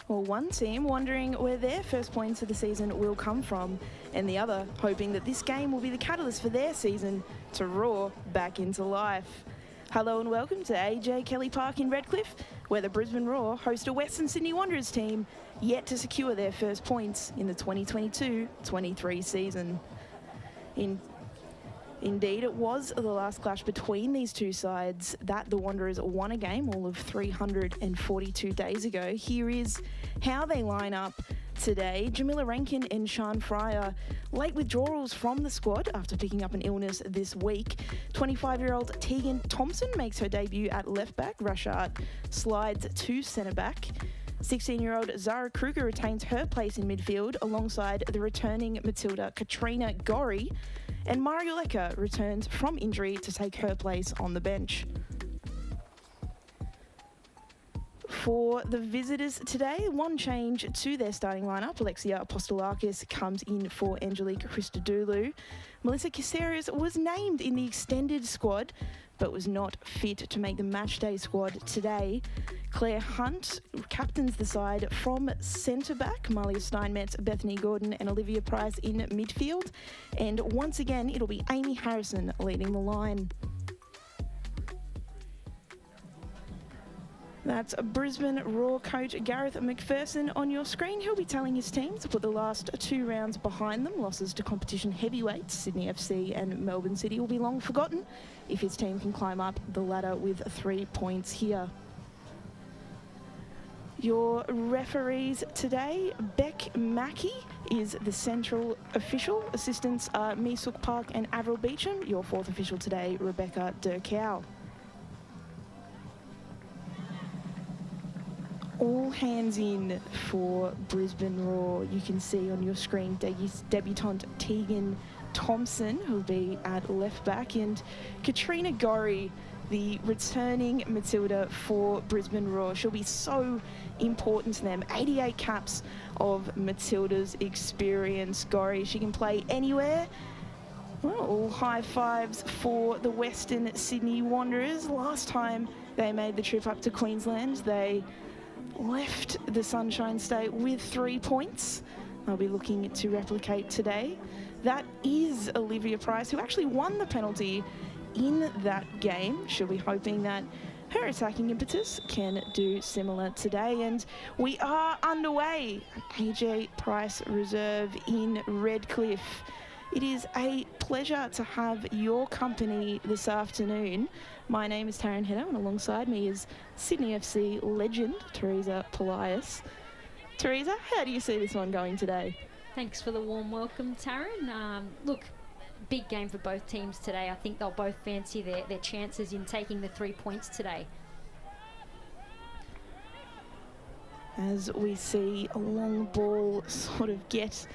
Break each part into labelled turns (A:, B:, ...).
A: Well, one team wondering where their first points of the season will come from, and the other hoping that this game will be the catalyst for their season to roar back into life. Hello and welcome to AJ Kelly Park in Redcliffe, where the Brisbane Roar host a Western Sydney Wanderers team yet to secure their first points in the 2022-23 season. Indeed, it was the last clash between these two sides that the Wanderers won a game all of 342 days ago. Here is how they line up today. Jamila Rankin and Sian Fryer, late withdrawals from the squad after picking up an illness this week. 25-year-old Tegan Thompson makes her debut at left back. Rashad slides to centre back. 16-year-old Zara Kruger retains her place in midfield alongside the returning Matilda Katrina Gorry, and Marioleka returns from injury to take her place on the bench. For the visitors today, one change to their starting lineup. Alexia Apostolakis comes in for Angelique Christodoulou. Melissa Caceres was named in the extended squad, but was not fit to make the matchday squad today. Claire Hunt captains the side from centre-back. Malia Steinmetz, Bethany Gordon and Olivia Price in midfield. And once again, it'll be Amy Harrison leading the line. That's Brisbane Roar coach Gareth McPherson on your screen. He'll be telling his team to put the last two rounds behind them. Losses to competition heavyweights, Sydney FC and Melbourne City, will be long forgotten if his team can climb up the ladder with 3 points here. Your referees today, Beck Mackey is the central official. Assistants are Misuk Park and Avril Beecham. Your fourth official today, Rebecca Durkow. All hands in for Brisbane Roar. You can see on your screen debutant Tegan Thompson, who'll be at left back, and Katrina Gorry, the returning Matilda for Brisbane Roar. She'll be so important to them. 88 caps of Matilda's experience. Gorry, she can play anywhere. Well, all high fives for the Western Sydney Wanderers. Last time they made the trip up to Queensland, they left the Sunshine State with 3 points. They'll be looking to replicate today. That is Olivia Price, who actually won the penalty in that game. She'll be hoping that her attacking impetus can do similar today. And we are underway. AJ Price Reserve in Redcliffe. It is a pleasure to have your company this afternoon. My name is Taryn Hedder, and alongside me is Sydney FC legend Teresa Polias. Teresa, how do you see this one going today?
B: Thanks for the warm welcome, Taryn. Look, big game for both teams today. I think they'll both fancy their chances in taking the 3 points today.
A: As we see a long ball sort of get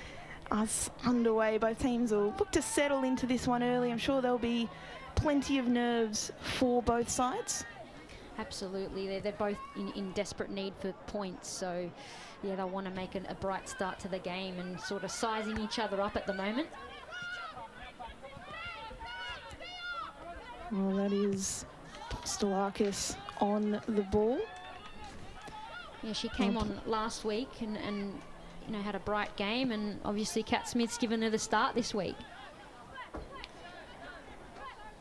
A: us underway, both teams will look to settle into this one early. I'm sure there'll be plenty of nerves for both sides.
B: Absolutely, they're both in desperate need for points, so yeah, they'll want to make a bright start to the game and sort of sizing each other up at the moment.
A: Well, that is Stalakis on the ball.
B: Yeah, she came on last week and you know, had a bright game, and obviously Kat Smith's given her the start this week.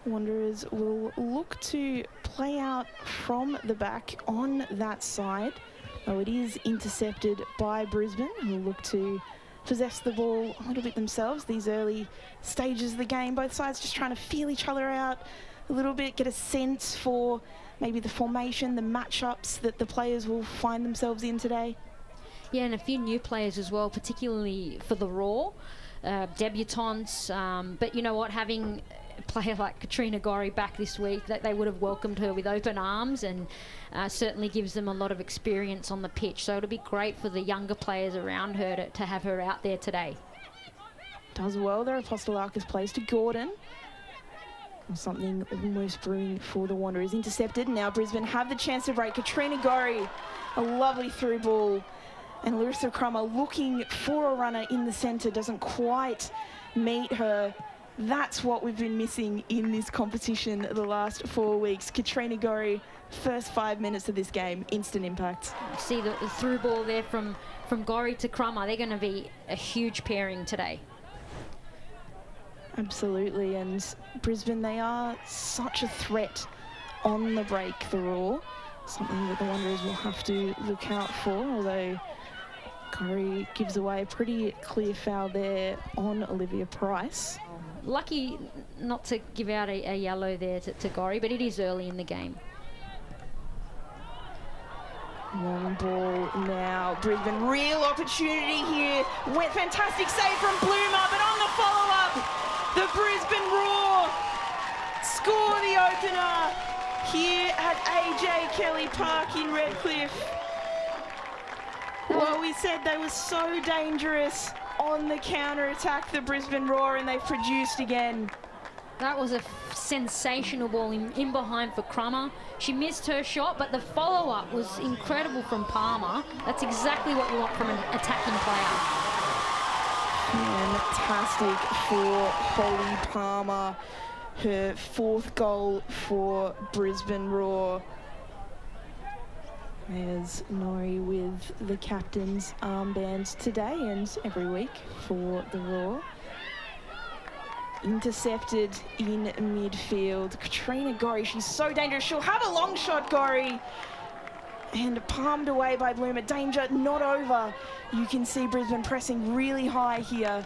A: Wanderers will look to play out from the back on that side, though it is intercepted by Brisbane, who will look to possess the ball a little bit themselves. These early stages of the game, both sides just trying to feel each other out a little bit, get a sense for maybe the formation, the matchups that the players will find themselves in today.
B: Yeah, and a few new players as well, particularly for the Roar, debutantes. But you know what, having a player like Katrina Gorry back this week, that they would have welcomed her with open arms, and certainly gives them a lot of experience on the pitch. So it'll be great for the younger players around her to have her out there today.
A: Does well there. Apostolakis plays to Gordon. Something almost brewing for the Wanderers. Intercepted. Now Brisbane have the chance to break. Katrina Gorry, a lovely through ball. And Larissa Crummer looking for a runner in the centre, doesn't quite meet her. That's what we've been missing in this competition the last 4 weeks. Katrina Gorry, first 5 minutes of this game, instant impact.
B: See the through ball there from Gorry to Crummer. They're going to be a huge pairing today.
A: Absolutely, and Brisbane, they are such a threat on the break, the Roar. Something that the Wanderers will have to look out for, although Gorry gives away a pretty clear foul there on Olivia Price.
B: Lucky not to give out a yellow there to Gorry, but it is early in the game.
A: Long ball now. Brisbane, real opportunity here. Went fantastic save from Bloomer, but on the follow-up, the Brisbane Roar score the opener here at AJ Kelly Park in Redcliffe. Well, we said they were so dangerous on the counter-attack, the Brisbane Roar, and they've produced again.
B: That was a sensational ball in behind for Crummer. She missed her shot, but the follow-up was incredible from Palmer. That's exactly what you want from an attacking player.
A: Fantastic for Holly Palmer. Her 4th goal for Brisbane Roar. There's Nori with the captain's armband today and every week for the Roar. Intercepted in midfield. Katrina Gorry, she's so dangerous. She'll have a long shot, Gorry. And palmed away by Bloomer. Danger not over. You can see Brisbane pressing really high here.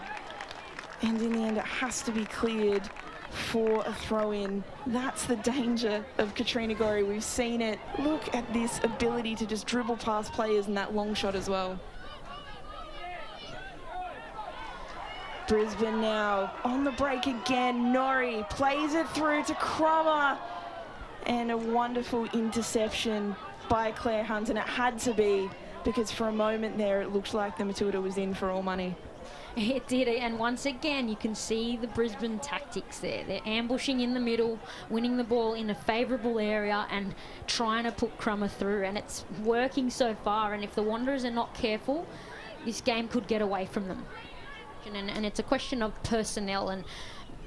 A: And in the end, it has to be cleared for a throw-in. That's the danger of Katrina Gorry. We've seen it. Look at this ability to just dribble past players and that long shot as well. Brisbane now on the break again. Norrie plays it through to Crummer. And a wonderful interception by Claire Hunt. And it had to be, because for a moment there, it looked like the Matilda was in for all money.
B: It did, and once again, you can see the Brisbane tactics there. They're ambushing in the middle, winning the ball in a favourable area and trying to put Crummer through, and it's working so far. And if the Wanderers are not careful, this game could get away from them. And it's a question of personnel. And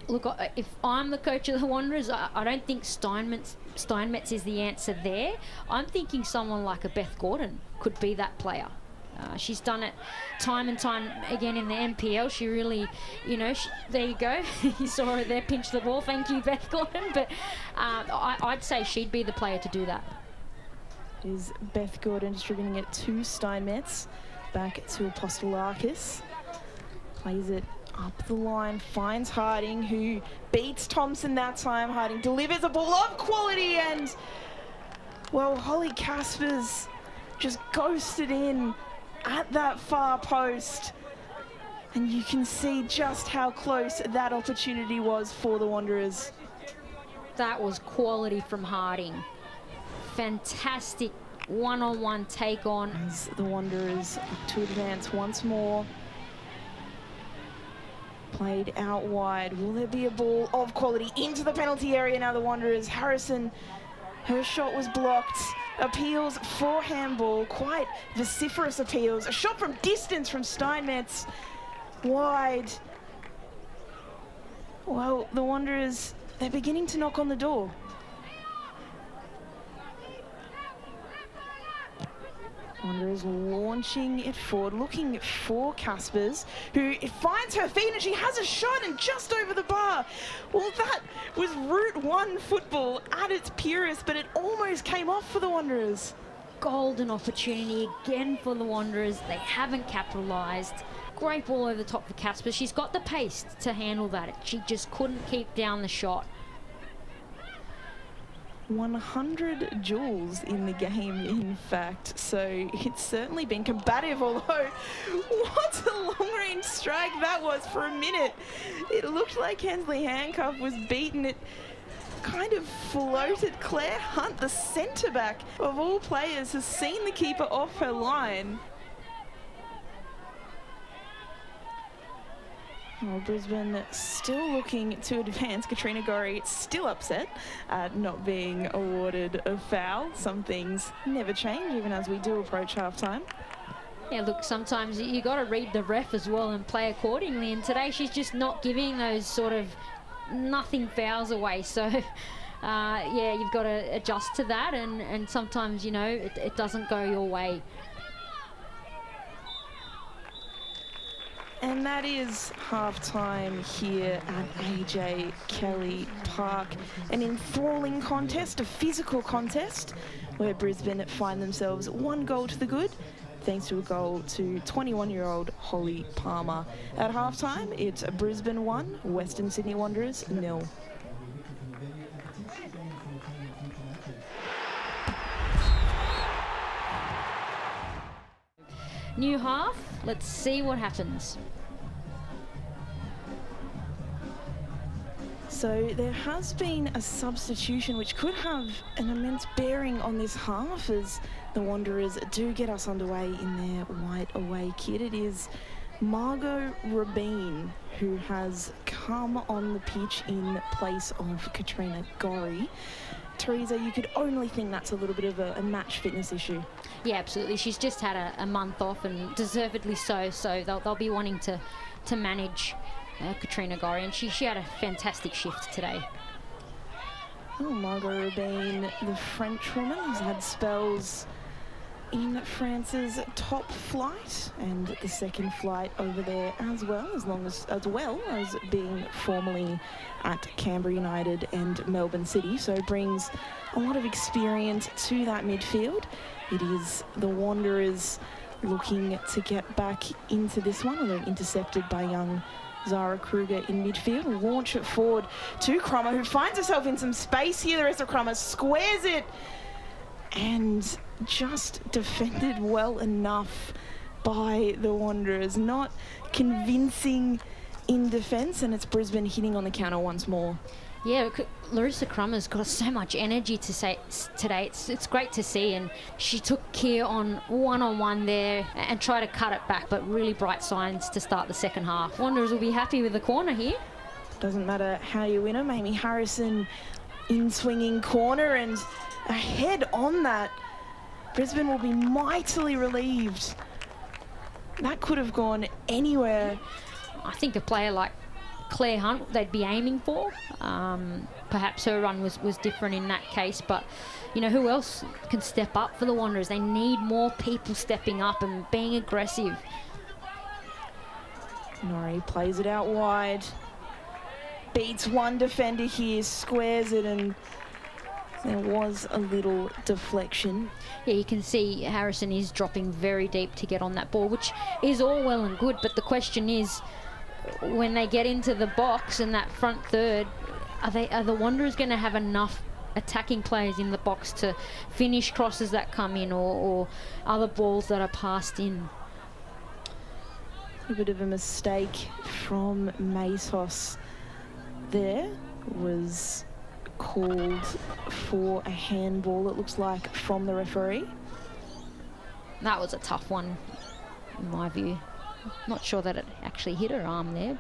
B: look, if I'm the coach of the Wanderers, I don't think Steinmetz is the answer there. I'm thinking someone like a Beth Gordon could be that player. She's done it time and time again in the NPL. She really, you know, there you go. You saw her there pinch the ball. Thank you, Beth Gordon. But I'd say she'd be the player to do that.
A: Is Beth Gordon distributing it to Steinmetz. Back to Apostolakis. Plays it up the line, finds Harding, who beats Thompson that time. Harding delivers a ball of quality, and, well, Holly Caspers just ghosted in at that far post. And you can see just how close that opportunity was for the Wanderers.
B: That was quality from Harding. Fantastic one-on-one take on.
A: As the Wanderers to advance once more. Played out wide. Will there be a ball of quality into the penalty area now? The Wanderers. Harrison, her shot was blocked. Appeals for handball, quite vociferous appeals. A shot from distance from Steinmetz, wide. Well, the Wanderers, they're beginning to knock on the door. Wanderers launching it forward, looking for Caspers, who finds her feet and she has a shot and just over the bar. Well, that was Route 1 football at its purest, but it almost came off for the Wanderers.
B: Golden opportunity again for the Wanderers. They haven't capitalised. Great ball over the top for Caspers. She's got the pace to handle that. She just couldn't keep down the shot.
A: 100 joules in the game, in fact, so it's certainly been combative, although what a long-range strike that was. For a minute it looked like Hensley Handcuff was beaten. It kind of floated. Claire Hunt, the centre back of all players, has seen the keeper off her line. Well, Brisbane still looking to advance. Katrina Gorry still upset at not being awarded a foul. Some things never change, even as we do approach halftime.
B: Yeah, look, sometimes you got to read the ref as well and play accordingly. And today she's just not giving those sort of nothing fouls away. So, yeah, you've got to adjust to that, and sometimes, you know, it doesn't go your way.
A: And that is half-time here at AJ Kelly Park. An enthralling contest, a physical contest, where Brisbane find themselves 1 goal to the good, thanks to a goal to 21-year-old Holly Palmer. At half-time, it's Brisbane 1, Western Sydney Wanderers 0.
B: New half, let's see what happens.
A: So there has been a substitution which could have an immense bearing on this half, as the Wanderers do get us underway in their white away kit. It is Margot Rabin who has come on the pitch in place of Katrina Gorry. Teresa, you could only think that's a little bit of a match fitness issue.
B: Yeah, absolutely. She's just had a month off, and deservedly so. So they'll be wanting to manage Katrina Gorry, and she had a fantastic shift today.
A: Oh, Margot Rabin, the French woman, has had spells in France's top flight and the second flight over there as well as being formerly at Canberra United and Melbourne City, so brings a lot of experience to that midfield. It is the Wanderers looking to get back into this one, although intercepted by young Zara Kruger in midfield. Launch it forward to Crummer, who finds herself in some space here. The rest of Crummer squares it and just defended well enough by the Wanderers. Not convincing in defence, and it's Brisbane hitting on the counter once more.
B: Yeah, Larissa Crummer's got so much energy to say today. It's great to see, and she took care on one-on-one there and tried to cut it back, but really bright signs to start the second half. Wanderers will be happy with the corner here.
A: Doesn't matter how you win them. Amy Harrison in swinging corner, and ahead on that. Brisbane will be mightily relieved. That could have gone anywhere.
B: I think a player like Claire Hunt they'd be aiming for. Perhaps her run was different in that case, but you know, who else can step up for the Wanderers? They need more people stepping up and being aggressive.
A: Norrie plays it out wide, beats one defender here, squares it, and there was a little deflection.
B: Yeah, you can see Harrison is dropping very deep to get on that ball, which is all well and good, but the question is, when they get into the box in that front third, are the Wanderers going to have enough attacking players in the box to finish crosses that come in, or other balls that are passed in?
A: A bit of a mistake from Matos there. Was called for a handball, it looks like, from the referee.
B: That was a tough one, in my view. Not sure that it actually hit her arm there.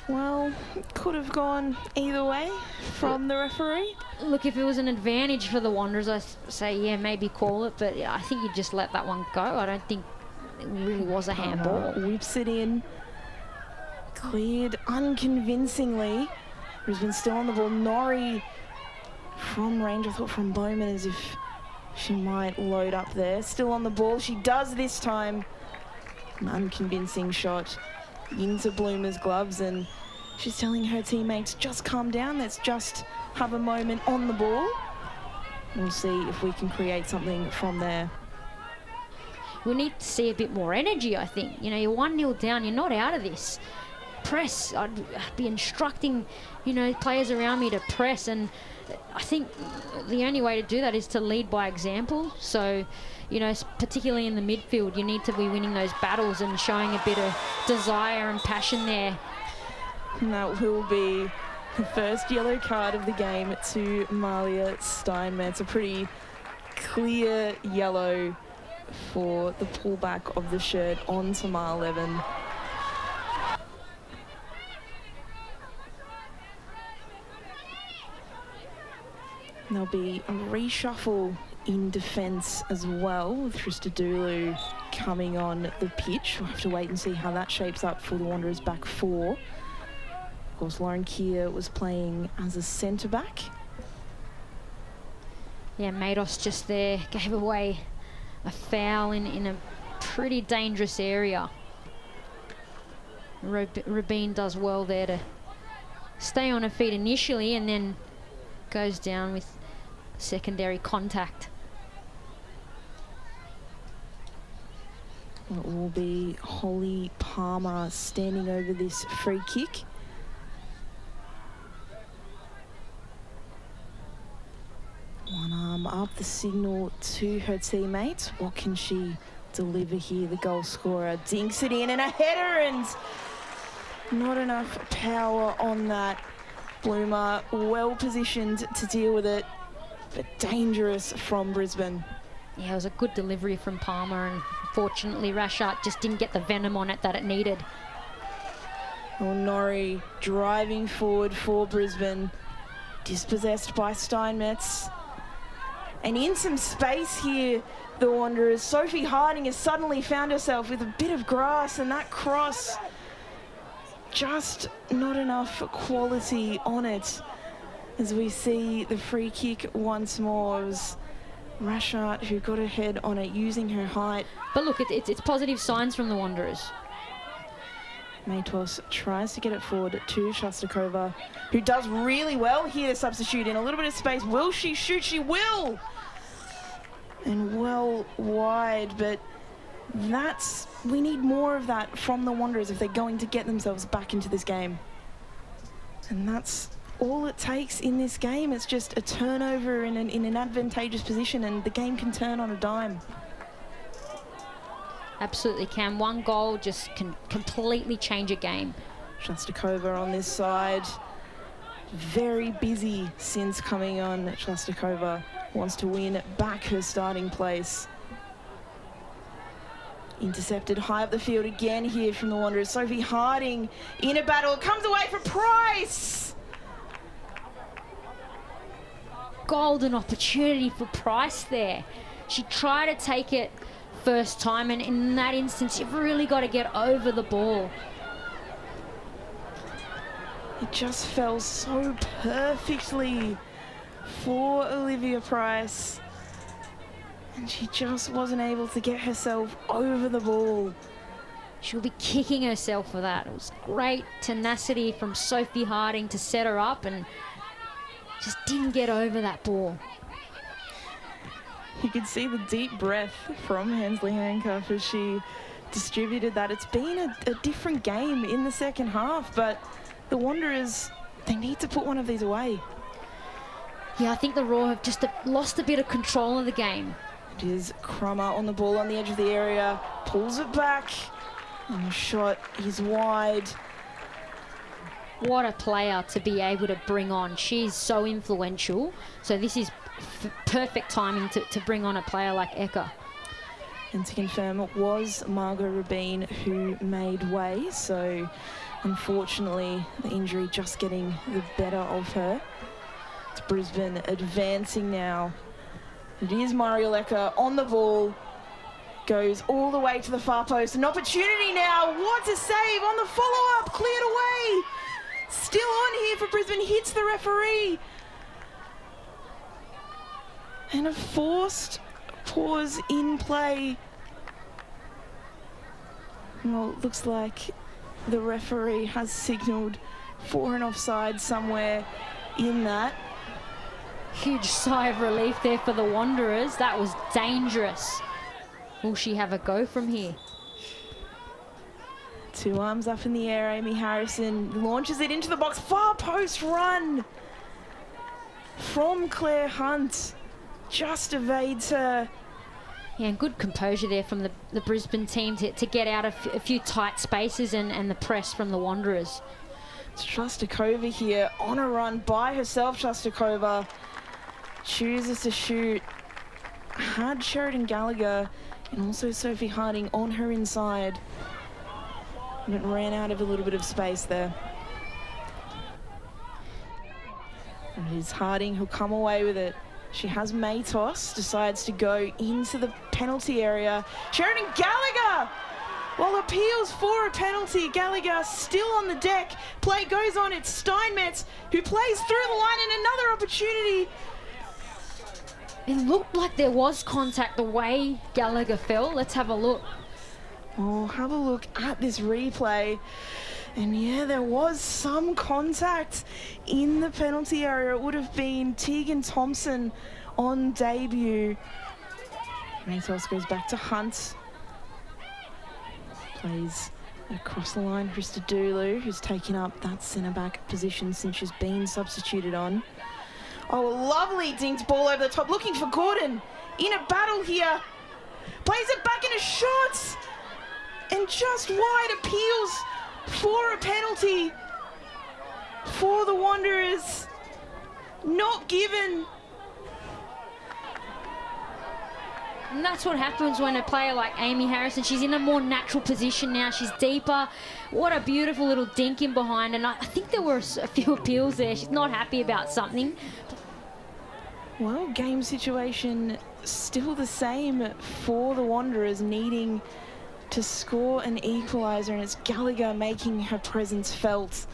A: Well, could have gone either way from the referee.
B: Look, if it was an advantage for the Wanderers, I say, yeah, maybe call it, but I think you just let that one go. I don't think it really was a handball.
A: Whips it in. Cleared unconvincingly. Brisbane still on the ball. Norrie from range, I thought from Bowman, as if she might load up there. Still on the ball. She does this time. An unconvincing shot into Bloomer's gloves, and she's telling her teammates, just calm down. Let's just have a moment on the ball. We'll see if we can create something from there.
B: We need to see a bit more energy, I think. You know, you're 1-0 down. You're not out of this. Press. I'd be instructing, you know, players around me to press, and I think the only way to do that is to lead by example. So, you know, particularly in the midfield, you need to be winning those battles and showing a bit of desire and passion there.
A: And that will be the first yellow card of the game to Malia Steinmetz. A pretty clear yellow for the pullback of the shirt on Tamar Levin. There'll be a reshuffle in defence as well, with Trista Dulu coming on the pitch. We'll have to wait and see how that shapes up for the Wanderers back four. Of course, Lauren Keir was playing as a centre-back.
B: Yeah, Matos just there gave away a foul in a pretty dangerous area. Rabin does well there to stay on her feet initially and then goes down with secondary contact.
A: It will be Holly Palmer standing over this free kick. One arm up, the signal to her teammates. What can she deliver here? The goal scorer dinks it in and a header, and not enough power on that. Bloomer well positioned to deal with it, but dangerous from Brisbane.
B: Yeah, it was a good delivery from Palmer, and fortunately Rashart just didn't get the venom on it that it needed.
A: Well, Norrie driving forward for Brisbane, dispossessed by Steinmetz. And in some space here, the Wanderers. Sophie Harding has suddenly found herself with a bit of grass, and that cross, just not enough quality on it. As we see the free kick once more, it was Rashart who got ahead on it using her height.
B: But look, it's positive signs from the Wanderers.
A: Matos tries to get it forward to Shostakova, who does really well here to substitute in a little bit of space. Will she shoot? She will! And well wide, but we need more of that from the Wanderers if they're going to get themselves back into this game. And that's all it takes in this game. It's just a turnover in an advantageous position, and the game can turn on a dime.
B: Absolutely can. One goal just can completely change a game.
A: Shostakova on this side. Very busy since coming on. Shostakova wants to win back her starting place. Intercepted high up the field again here from the Wanderers. Sophie Harding in a battle. Comes away for Price.
B: Golden opportunity for Price there. She tried to take it first time, and in that instance you've really got to get over the ball.
A: It just fell so perfectly for Olivia Price, and she just wasn't able to get herself over the ball.
B: She'll be kicking herself for that. It was great tenacity from Sophie Harding to set her up, and just didn't get over that ball.
A: You could see the deep breath from Hensley Handcuff as she distributed that. It's been a different game in the second half, but the Wanderers, they need to put one of these away.
B: Yeah, I think the Roar have just lost a bit of control of the game.
A: It is Crummer on the ball on the edge of the area, pulls it back, and the shot is wide.
B: What a player to be able to bring on. She's so influential. So this is perfect timing to bring on a player like Eka.
A: And to confirm, it was Margot Rabin who made way. So unfortunately, the injury just getting the better of her. It's Brisbane advancing now. It is Mariel Eka on the ball. Goes all the way to the far post. An opportunity now. What a save on the follow-up. Cleared away. Still on here for Brisbane. Hits the referee. And a forced pause in play. Well, it looks like the referee has signalled for an offside somewhere in that.
B: Huge sigh of relief there for the Wanderers. That was dangerous. Will she have a go from here?
A: Two arms up in the air. Amy Harrison launches it into the box. Far post run from Claire Hunt. Just evades her.
B: Yeah, and good composure there from the Brisbane team to get out of a few tight spaces and the press from the Wanderers.
A: It's Shostakova here on a run by herself. Shostakova chooses to shoot. Had Sheridan Gallagher and also Sophie Harding on her inside. And it ran out of a little bit of space there. And it is Harding who'll come away with it. She has Matos, decides to go into the penalty area. Sheridan Gallagher, well, appeals for a penalty. Gallagher still on the deck. Play goes on. It's Steinmetz who plays through the line, and another opportunity.
B: It looked like there was contact the way Gallagher fell. Let's have a look.
A: Oh, have a look at this replay. And yeah, there was some contact in the penalty area. It would have been Tegan Thompson on debut. Matos goes back to Hunt. Plays across the line. Christodoulou, who's taken up that centre-back position since she's been substituted on. Oh, a lovely dinked ball over the top. Looking for Gordon in a battle here. Plays it back into shots. And just wide, appeals for a penalty for the Wanderers. Not given.
B: And that's what happens when a player like Amy Harrison, she's in a more natural position now. She's deeper. What a beautiful little dink in behind. And I think there were a few appeals there. She's not happy about something.
A: Well, game situation still the same for the Wanderers, needing to score an equaliser, and it's Gallagher making her presence felt.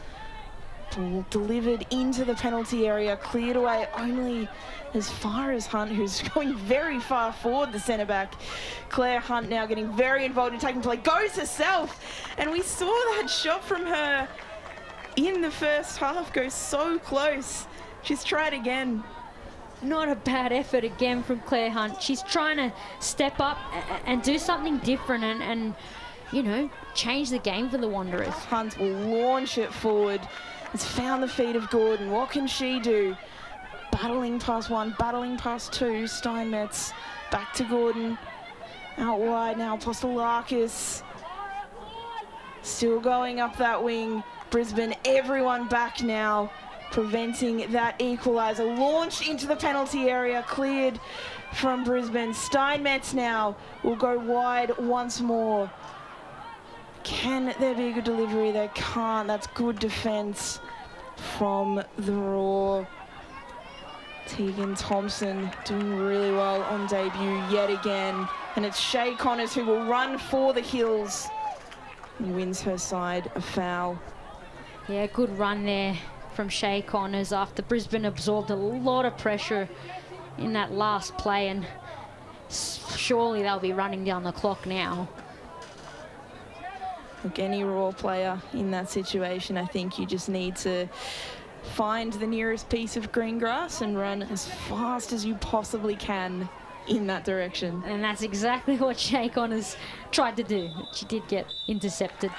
A: Ball delivered into the penalty area, cleared away only as far as Hunt, who's going very far forward, the centre-back. Claire Hunt now getting very involved in taking play, goes herself, and we saw that shot from her in the first half go so close. She's tried again.
B: Not a bad effort again from Claire Hunt. She's trying to step up and do something different and you know, change the game for the Wanderers.
A: Hunt will launch it forward. It's found the feet of Gordon. What can she do? Battling past one, battling past two. Steinmetz back to Gordon. Out wide now, Apostolakis. Still going up that wing. Brisbane, everyone back now, preventing that equaliser. Launched into the penalty area, cleared from Brisbane. Steinmetz now will go wide once more. Can there be a good delivery? There can't. That's good defence from the Roar. Tegan Thompson doing really well on debut yet again. And it's Shay Connors who will run for the hills and wins her side a foul.
B: Yeah, good run there from Shay Connors after Brisbane absorbed a lot of pressure in that last play, and surely they'll be running down the clock now.
A: Look, any Roar player in that situation, I think you just need to find the nearest piece of green grass and run as fast as you possibly can in that direction.
B: And that's exactly what Shay Connors tried to do. She did get intercepted.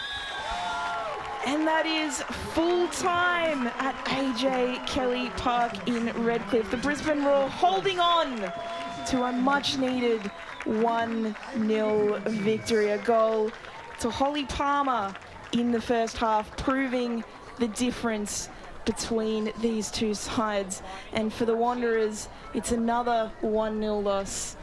A: And that is full time at AJ Kelly Park in Redcliffe. The Brisbane Roar holding on to a much needed 1-0 victory. A goal to Holly Palmer in the first half, proving the difference between these two sides. And for the Wanderers, it's another 1-0 loss.